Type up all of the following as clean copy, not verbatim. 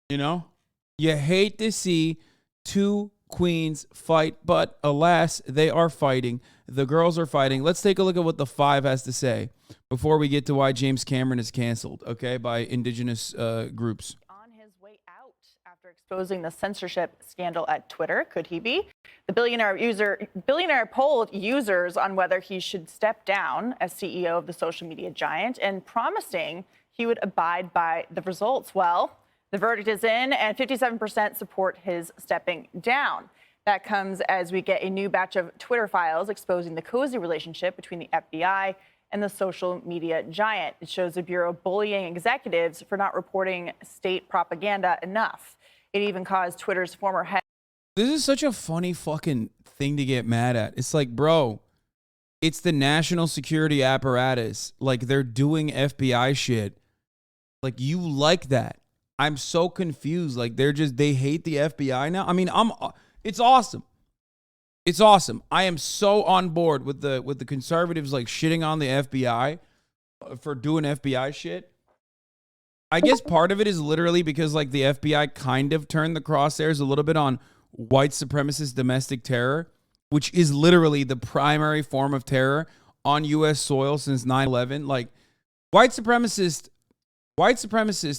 You know, you hate to see two queens fight, but alas, they are fighting. The girls are fighting. Let's take a look at what the Five has to say before we get to why James Cameron is canceled, okay, by indigenous groups. On his way out after exposing the censorship scandal at Twitter, could he be? The billionaire polled users on whether he should step down as CEO of the social media giant and promising he would abide by the results. Well, the verdict is in, and 57% support his stepping down. That comes as we get a new batch of Twitter files exposing the cozy relationship between the FBI and the social media giant. It shows the Bureau bullying executives for not reporting state propaganda enough. It even caused Twitter's former head. This is such a funny fucking thing to get mad at. It's like, bro, it's the national security apparatus. Like, they're doing FBI shit. Like, you like that. I'm so confused. Like, they hate the FBI now. I mean, it's awesome. It's awesome. I am so on board with the conservatives like shitting on the FBI for doing FBI shit. I guess part of it is literally because like the FBI kind of turned the crosshairs a little bit on white supremacist domestic terror, which is literally the primary form of terror on U.S. soil since 9/11. Like white supremacist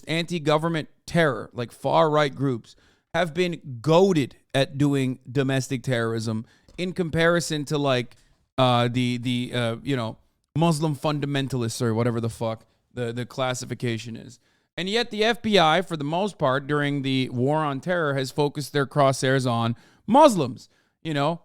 anti-government terror, like far-right groups, have been goaded at doing domestic terrorism in comparison to like the Muslim fundamentalists or whatever the fuck the classification is. And yet the FBI, for the most part, during the war on terror, has focused their crosshairs on Muslims, you know,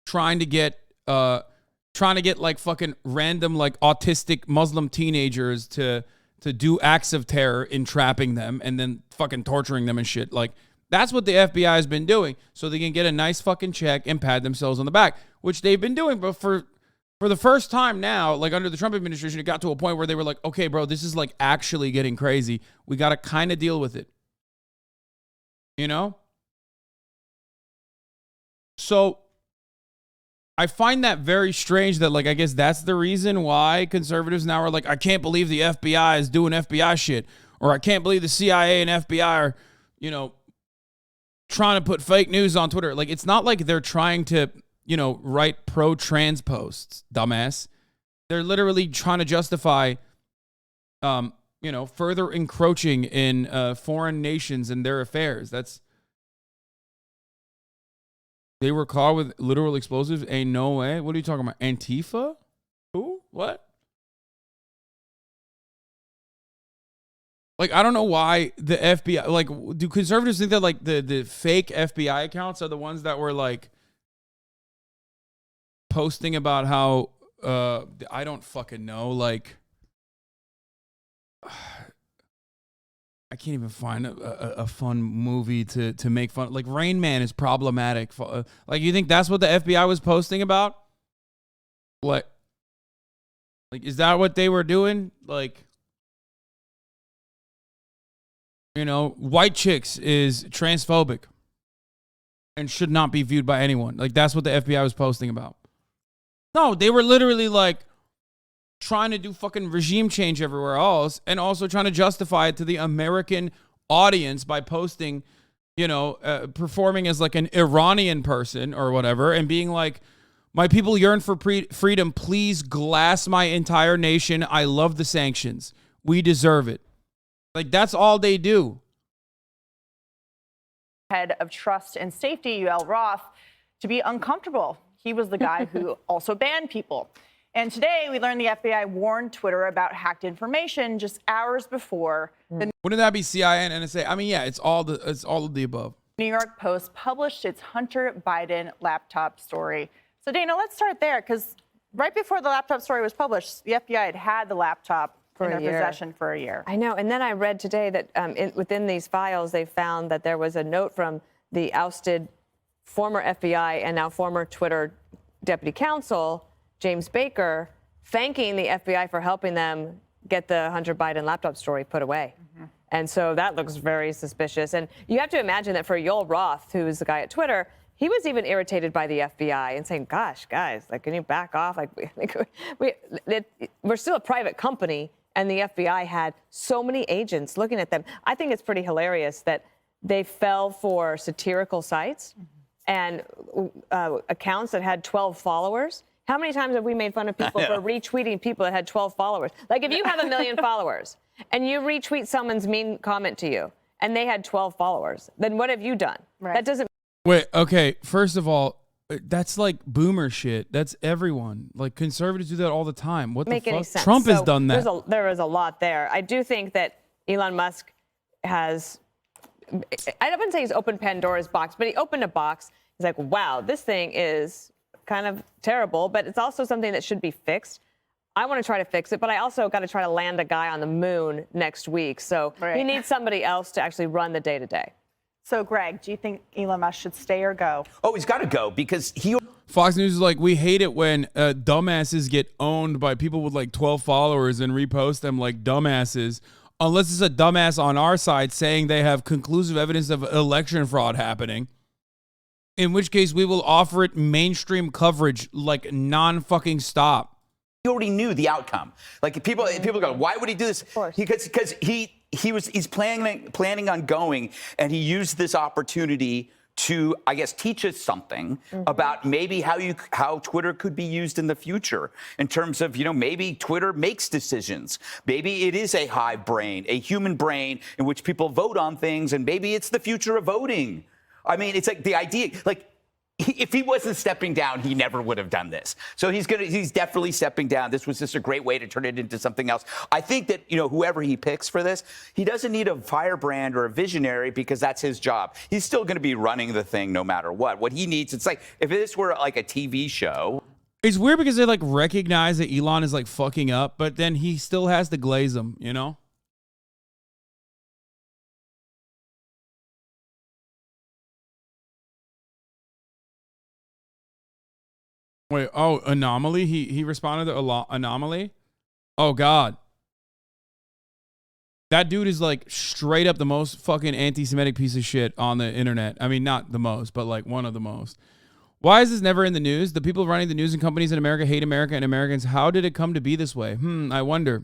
trying to get like fucking random like autistic Muslim teenagers to do acts of terror, entrapping them and then fucking torturing them and shit. Like, that's what the FBI has been doing so they can get a nice fucking check and pat themselves on the back, which they've been doing. But for the first time now, like under the Trump administration, it got to a point where they were like, okay, bro, this is like actually getting crazy. We got to kind of deal with it. You know? So I find that very strange that, like, I guess that's the reason why conservatives now are like, I can't believe the FBI is doing FBI shit. Or I can't believe the CIA and FBI are, you know, trying to put fake news on Twitter. Like, it's not like they're trying to, you know, write pro-trans posts, dumbass. They're literally trying to justify, you know, further encroaching in foreign nations and their affairs. They were caught with literal explosives. Ain't no way. What are you talking about? Antifa? Who? What? Like, I don't know why the FBI, like, do conservatives think that, like, the fake FBI accounts are the ones that were, like, posting about how, I don't fucking know, like, I can't even find a fun movie to make fun. Like, Rain Man is problematic. Like, you think that's what the FBI was posting about? What? Like, is that what they were doing? Like, you know, white chicks is transphobic and should not be viewed by anyone. Like, that's what the FBI was posting about. No, they were literally, like, trying to do fucking regime change everywhere else and also trying to justify it to the American audience by posting, you know, performing as, like, an Iranian person or whatever and being like, my people yearn for freedom. Please glass my entire nation. I love the sanctions. We deserve it. Like, that's all they do. Head of Trust and Safety, UL Roth, to be uncomfortable. He was the guy who also banned people. And today we learned the FBI warned Twitter about hacked information just hours before the Wouldn't that be CIA and NSA? I mean, yeah, it's all of the above. New York Post published its Hunter Biden laptop story. So Dana, let's start there, because right before the laptop story was published, the FBI had the laptop in their possession for a year. I know. And then I read today that within these files, they found that there was a note from the ousted former FBI and now former Twitter deputy counsel, James Baker, thanking the FBI for helping them get the Hunter Biden laptop story put away. Mm-hmm. And so that looks very suspicious. And you have to imagine that for Yoel Roth, who is the guy at Twitter, he was even irritated by the FBI and saying, gosh, guys, like, can you back off? Like, we're still a private company, and the FBI had so many agents looking at them. I think it's pretty hilarious that they fell for satirical sites and accounts that had 12 followers. How many times have we made fun of people for retweeting people that had 12 followers? Like, if you have 1 million followers and you retweet someone's mean comment to you and they had 12 followers, then what have you done? Right. That doesn't. Wait, okay. First of all, that's like boomer shit. That's everyone. Like, conservatives do that all the time. What Make the any fuck? sense. Trump has So done that. there is a lot there. I do think that Elon Musk has, I wouldn't say he's opened Pandora's box, but he opened a box. He's like, wow, this thing is kind of terrible, but it's also something that should be fixed. I want to try to fix it, but I also got to try to land a guy on the moon next week. So he needs somebody else to actually run the day-to-day. So, Greg, do you think Elon Musk should stay or go? Oh, he's got to go because he. Fox News is like, we hate it when dumbasses get owned by people with like 12 followers and repost them like dumbasses, unless it's a dumbass on our side saying they have conclusive evidence of election fraud happening. In which case, we will offer it mainstream coverage like non-fucking stop. He already knew the outcome. Like people go, why would he do this? Because he's planning on going, and he used this opportunity to, I guess, teach us something about maybe how Twitter could be used in the future in terms of, maybe Twitter makes decisions. Maybe it is a hive brain, a human brain in which people vote on things, and maybe it's the future of voting. I mean, it's like the idea, like, if he wasn't stepping down, he never would have done this. So he's definitely stepping down. This was just a great way to turn it into something else. I think that, whoever he picks for this, he doesn't need a firebrand or a visionary because that's his job. He's still going to be running the thing no matter what. What he needs, it's like if this were like a TV show. It's weird because they like recognize that Elon is like fucking up, but then he still has to glaze them, Wait, oh, Anomaly? He responded to Anomaly? Oh, God. That dude is like straight up the most fucking anti-Semitic piece of shit on the internet. I mean, not the most, but like one of the most. Why is this never in the news? The people running the news and companies in America hate America and Americans. How did it come to be this way? I wonder.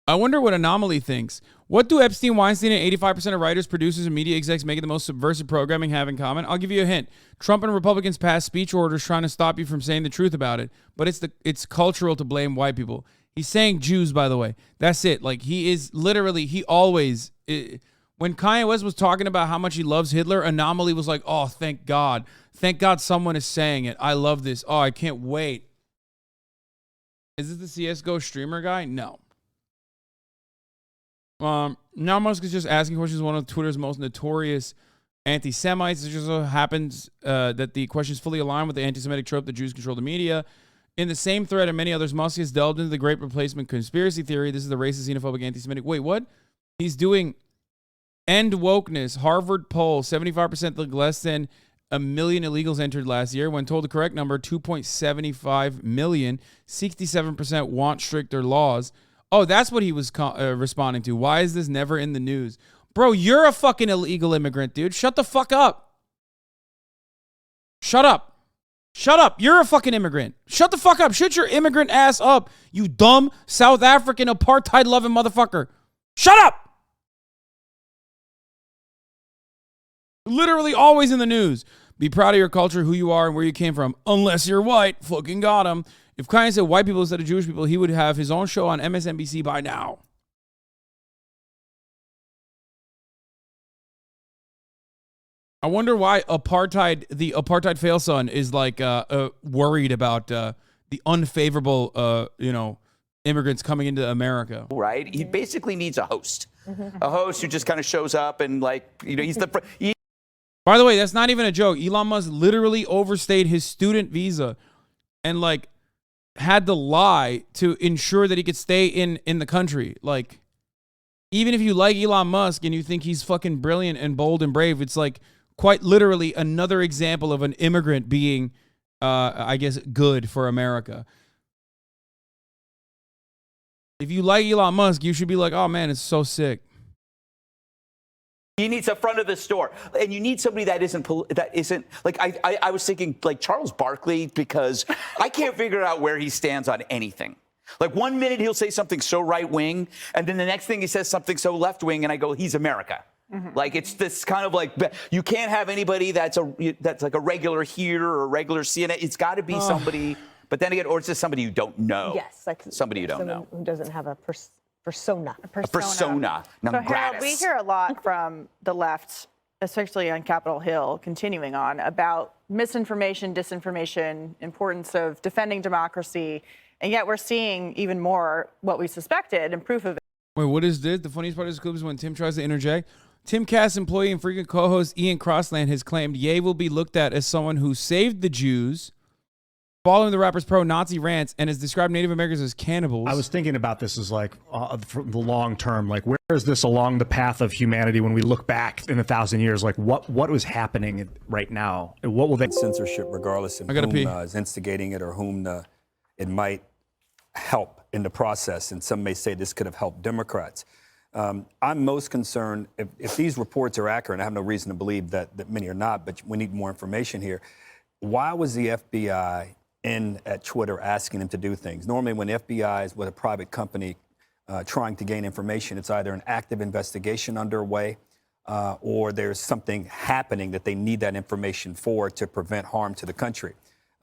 I wonder what Anomaly thinks. What do Epstein, Weinstein, and 85% of writers, producers, and media execs making the most subversive programming have in common? I'll give you a hint. Trump and Republicans passed speech orders trying to stop you from saying the truth about it, but it's cultural to blame white people. He's saying Jews, by the way. That's it. Like, he is literally, when Kanye West was talking about how much he loves Hitler, Anomaly was like, oh, thank God. Thank God someone is saying it. I love this. Oh, I can't wait. Is this the CSGO streamer guy? No. Now Musk is just asking questions. One of Twitter's most notorious anti-Semites. It just so happens that the question is fully aligned with the anti-Semitic trope that Jews control the media. In the same thread and many others, Musk has delved into the Great Replacement conspiracy theory. This is the racist, xenophobic, anti-Semitic. Wait, what? He's doing end wokeness. Harvard poll: 75% think less than 1 million illegals entered last year. When told the correct number, 2.75 million. 67% want stricter laws. Oh, that's what he was responding to. Why is this never in the news? Bro, you're a fucking illegal immigrant, dude. Shut the fuck up. Shut up. Shut up. You're a fucking immigrant. Shut the fuck up. Shut your immigrant ass up, you dumb South African apartheid-loving motherfucker. Shut up. Literally always in the news. Be proud of your culture, who you are, and where you came from. Unless you're white. Fucking got him. If Kanye said white people instead of Jewish people, he would have his own show on MSNBC by now. I wonder why the apartheid fail son is like worried about the unfavorable, immigrants coming into America. Right? He basically needs a host. A host who just kind of shows up and he's the... By the way, that's not even a joke. Elon Musk literally overstayed his student visa and had to lie to ensure that he could stay in the country. Like, even if you like Elon Musk and you think he's fucking brilliant and bold and brave, it's like quite literally another example of an immigrant being, I guess, good for America. If you like Elon Musk, you should be like, oh man, it's so sick. He needs a front of the store, and you need somebody that isn't like I was thinking like Charles Barkley, because I can't figure out where he stands on anything. Like 1 minute he'll say something so right wing, and then the next thing he says something so left wing, and I go, he's America. Like it's this kind of like you can't have anybody that's like a regular here or a regular CNN. It's got to be somebody. But then again, or it's just somebody you don't know. Yes, like somebody you don't know who doesn't have a persona. A persona. So Non Harold, gratis. we hear a lot from the left, especially on Capitol Hill, continuing on about misinformation, disinformation, importance of defending democracy, and yet we're seeing even more what we suspected and proof of it. Wait, what is this? The funniest part of this clip is when Tim tries to interject. Timcast employee and frequent co-host Ian Crossland has claimed Ye will be looked at as someone who saved the Jews, following the rapper's pro-Nazi rants, and has described Native Americans as cannibals. I was thinking about this as like for the long term, like where is this along the path of humanity when we look back in 1,000 years? Like what was happening right now? And what will they? Censorship, regardless of whom is instigating it or whom it might help in the process. And some may say this could have helped Democrats. I'm most concerned if these reports are accurate. I have no reason to believe that many are not, but we need more information here. Why was the FBI in at Twitter asking them to do things? Normally, when the FBI is with a private company trying to gain information, it's either an active investigation underway or there's something happening that they need that information for to prevent harm to the country.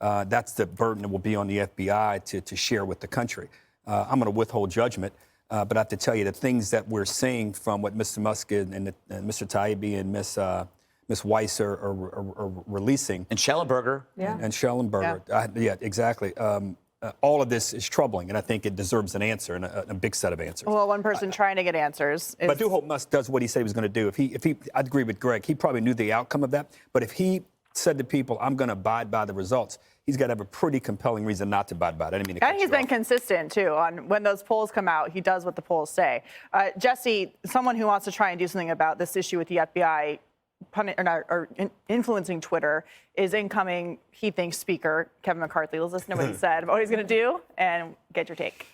That's the burden that will be on the FBI to share with the country. I'm going to withhold judgment. But I have to tell you, the things that we're seeing from what Mr. Musk and Mr. Taibbi and Miss Weiss are releasing. And Schellenberger. Yeah. And Schellenberger. Yeah, exactly. All of this is troubling, and I think it deserves an answer and a big set of answers. Well, one person trying to get answers is... But I do hope Musk does what he said he was going to do. If he, I'd agree with Greg. He probably knew the outcome of that. But if he said to people, I'm going to abide by the results, he's got to have a pretty compelling reason not to abide by it. I didn't mean to cut And he's you been off. consistent, too, on when those polls come out, he does what the polls say. Jesse, someone who wants to try and do something about this issue with the FBI influencing Twitter is incoming, he thinks, Speaker Kevin McCarthy. Let's listen to what he said about what he's going to do and get your take.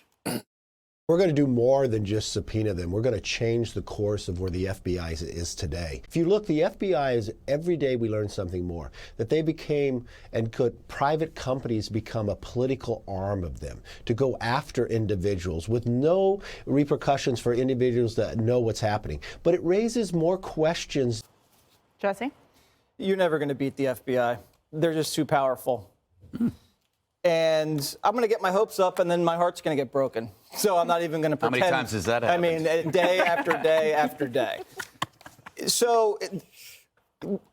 We're going to do more than just subpoena them. We're going to change the course of where the FBI is today. If you look, the FBI is, every day we learn something more, that they became, and could private companies become a political arm of them to go after individuals with no repercussions for individuals that know what's happening. But it raises more questions. Jesse? You're never going to beat the FBI. They're just too powerful. And I'm going to get my hopes up, and then my heart's going to get broken. So I'm not even going to pretend. How many times has that happened? I mean, day after day after day. So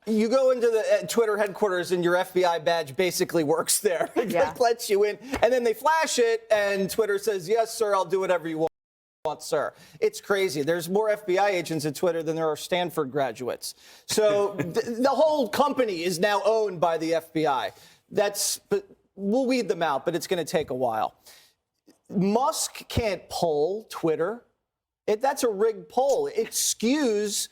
you go into the Twitter headquarters, and your FBI badge basically works there. It lets you in. And then they flash it, and Twitter says, yes, sir, I'll do whatever you want, sir. It's crazy. There's more FBI agents at Twitter than there are Stanford graduates. So the whole company is now owned by the FBI. But we'll weed them out, but it's going to take a while. Musk can't poll Twitter. That's a rigged poll. It skews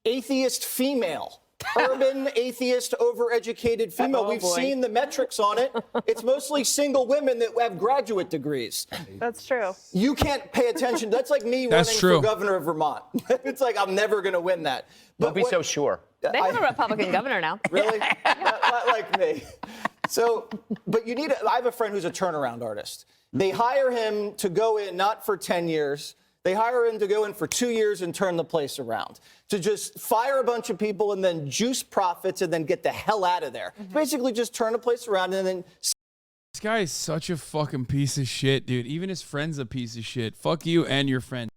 atheist female. Urban, atheist, overeducated female. We've seen the metrics on it. It's mostly single women that have graduate degrees. That's true. You can't pay attention. That's like me running for governor of Vermont. It's like I'm never going to win that. Don't be so sure. They have a Republican governor now. Really? Not like me. So, but I have a friend who's a turnaround artist. They hire him to go in not for 10 years. They hire him to go in for 2 years and turn the place around. To just fire a bunch of people and then juice profits and then get the hell out of there. Basically just turn the place around and then... This guy is such a fucking piece of shit, dude. Even his friend's a piece of shit. Fuck you and your friend.